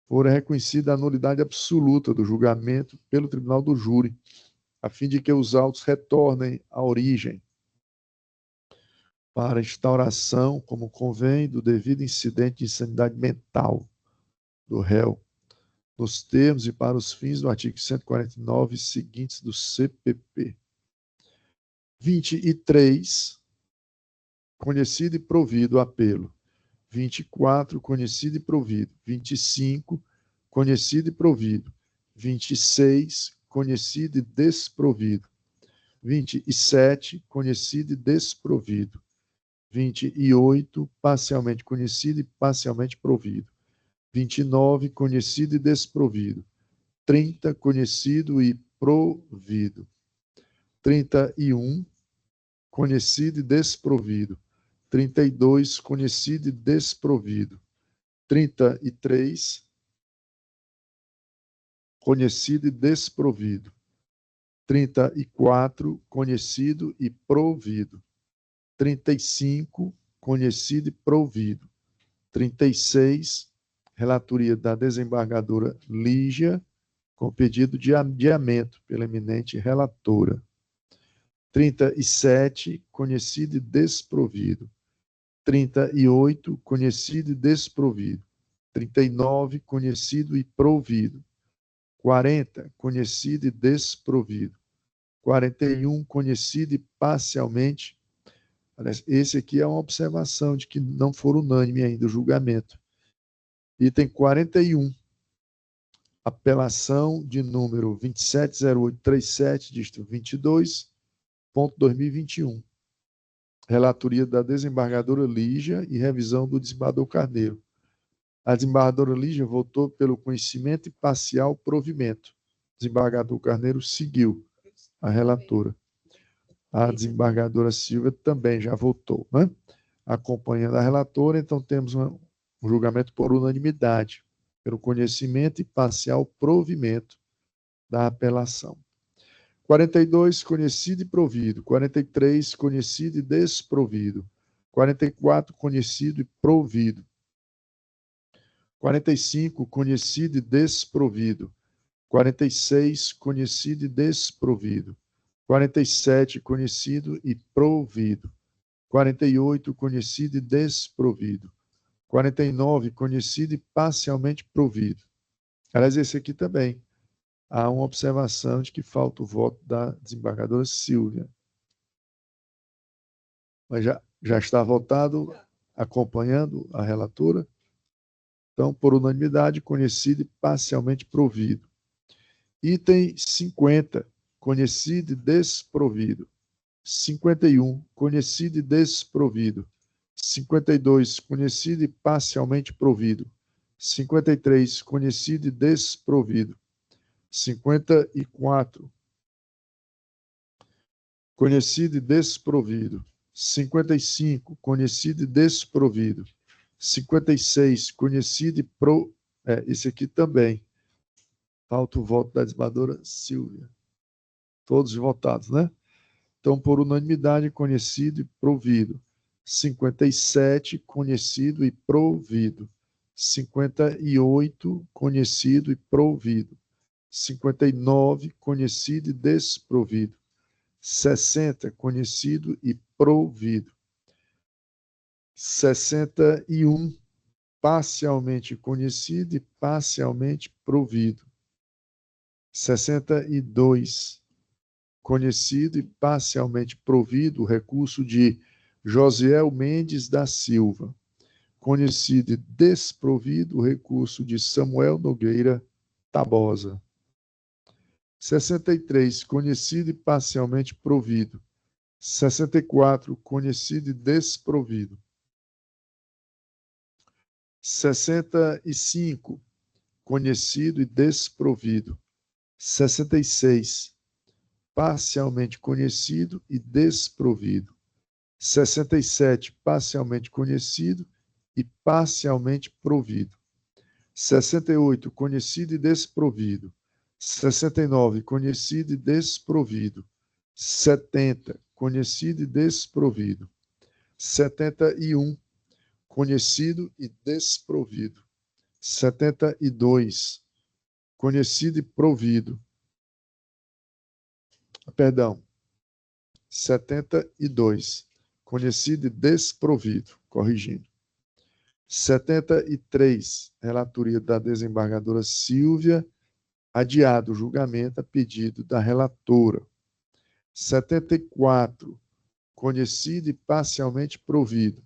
for reconhecida a nulidade absoluta do julgamento pelo tribunal do júri, a fim de que os autos retornem à origem, para instauração, como convém, do devido incidente de insanidade mental do réu, nos termos e para os fins do artigo 149 seguintes do CPP. 23, conhecido e provido apelo. 24, conhecido e provido. 25, conhecido e provido. 26, conhecido e desprovido. 27, conhecido e desprovido. 28, parcialmente conhecido e parcialmente provido. 29, conhecido e desprovido. 30, conhecido e provido. 31, conhecido e desprovido. 32, conhecido e desprovido. 33, conhecido e desprovido. 34, conhecido e provido. 35, conhecido e provido. 36, relatoria da desembargadora Lígia, com pedido de adiamento pela eminente relatora. 37, conhecido e desprovido. 38, conhecido e desprovido. 39, conhecido e provido. 40, conhecido e desprovido. 41, conhecido e parcialmente. Esse aqui é uma observação de que não for unânime ainda o julgamento. Item 41, apelação de número 270837, dígito 22.2021. Relatoria da desembargadora Lígia e revisão do desembargador Carneiro. A desembargadora Lígia votou pelo conhecimento e parcial provimento. O desembargador Carneiro seguiu a relatora. A desembargadora Silvia também já votou, né? Acompanhando a relatora, então temos um julgamento por unanimidade, pelo conhecimento e parcial provimento da apelação. 42, conhecido e provido. 43, conhecido e desprovido. 44, conhecido e provido. 45, conhecido e desprovido. 46, conhecido e desprovido. 47, conhecido e provido. 48, conhecido e desprovido. 49, conhecido e parcialmente provido. Aliás, esse aqui também. Há uma observação de que falta o voto da desembargadora Silvia. Mas já está votado, acompanhando a relatora. Então, por unanimidade, conhecido e parcialmente provido. Item 50, conhecido e desprovido. 51, conhecido e desprovido. 52, conhecido e parcialmente provido. 53, conhecido e desprovido. 54, conhecido e desprovido. 55, conhecido e desprovido. 56, conhecido e esse aqui também. Falta o voto da desembargadora Silvia. Todos votados, né? Então, por unanimidade, conhecido e provido. 57, conhecido e provido. 58, conhecido e provido. 59, conhecido e desprovido. 60, conhecido e provido. 61, parcialmente conhecido e parcialmente provido. 62, conhecido e parcialmente provido o recurso de Josiel Mendes da Silva. Conhecido e desprovido o recurso de Samuel Nogueira Tabosa. 63, conhecido e parcialmente provido. 64, conhecido e desprovido. 65, conhecido e desprovido. 66, parcialmente conhecido e desprovido. 67, parcialmente conhecido e parcialmente provido. 68, conhecido e desprovido. 69, conhecido e desprovido. 70, conhecido e desprovido. 71, conhecido e desprovido. 72, conhecido e provido. Perdão. 72, conhecido e desprovido, corrigindo. 73, relatoria da desembargadora Silvia, adiado o julgamento a pedido da relatora. 74, conhecido e parcialmente provido.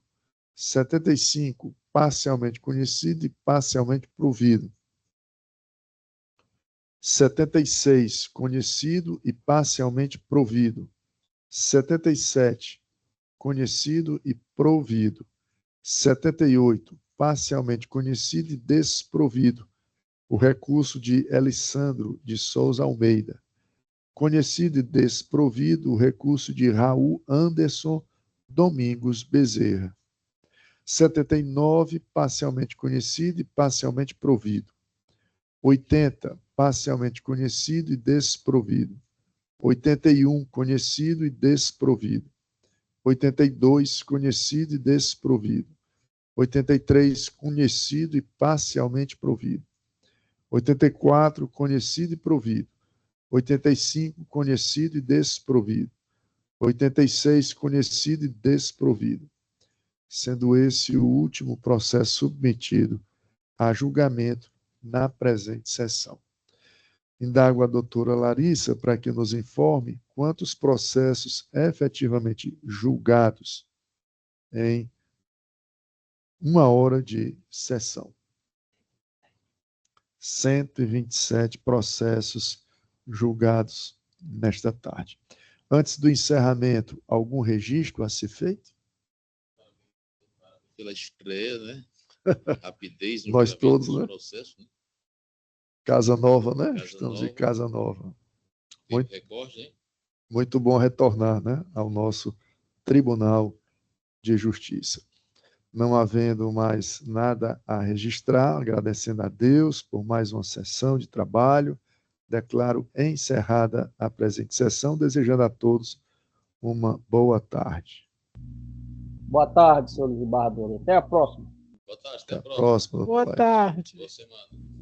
75, parcialmente conhecido e parcialmente provido. 76, conhecido e parcialmente provido. 77, conhecido e provido. 78, parcialmente conhecido e desprovido. O recurso de Elisandro de Souza Almeida. Conhecido e desprovido o recurso de Raul Anderson Domingos Bezerra. 79, parcialmente conhecido e parcialmente provido. 80, parcialmente conhecido e desprovido. 81, conhecido e desprovido. 82, conhecido e desprovido. 83, conhecido e parcialmente provido. 84, conhecido e provido. 85, conhecido e desprovido. 86, conhecido e desprovido. Sendo esse o último processo submetido a julgamento na presente sessão. Indago a doutora Larissa para que nos informe quantos processos efetivamente julgados em 1 hora de sessão. 127 processos julgados nesta tarde. Antes do encerramento, algum registro a ser feito? Pela estreia, né? Rapidez no Nós todos, do né? processo, né? Casa Nova, né? Casa Estamos Nova. em Casa Nova. Muito, recorde, hein? muito bom retornar, né, ao nosso Tribunal de Justiça. Não havendo mais nada a registrar, agradecendo a Deus por mais uma sessão de trabalho, declaro encerrada a presente sessão, desejando a todos uma boa tarde. Boa tarde, senhor desembargador. Até a próxima. Boa tarde, Até a próxima. Boa tarde. Boa semana.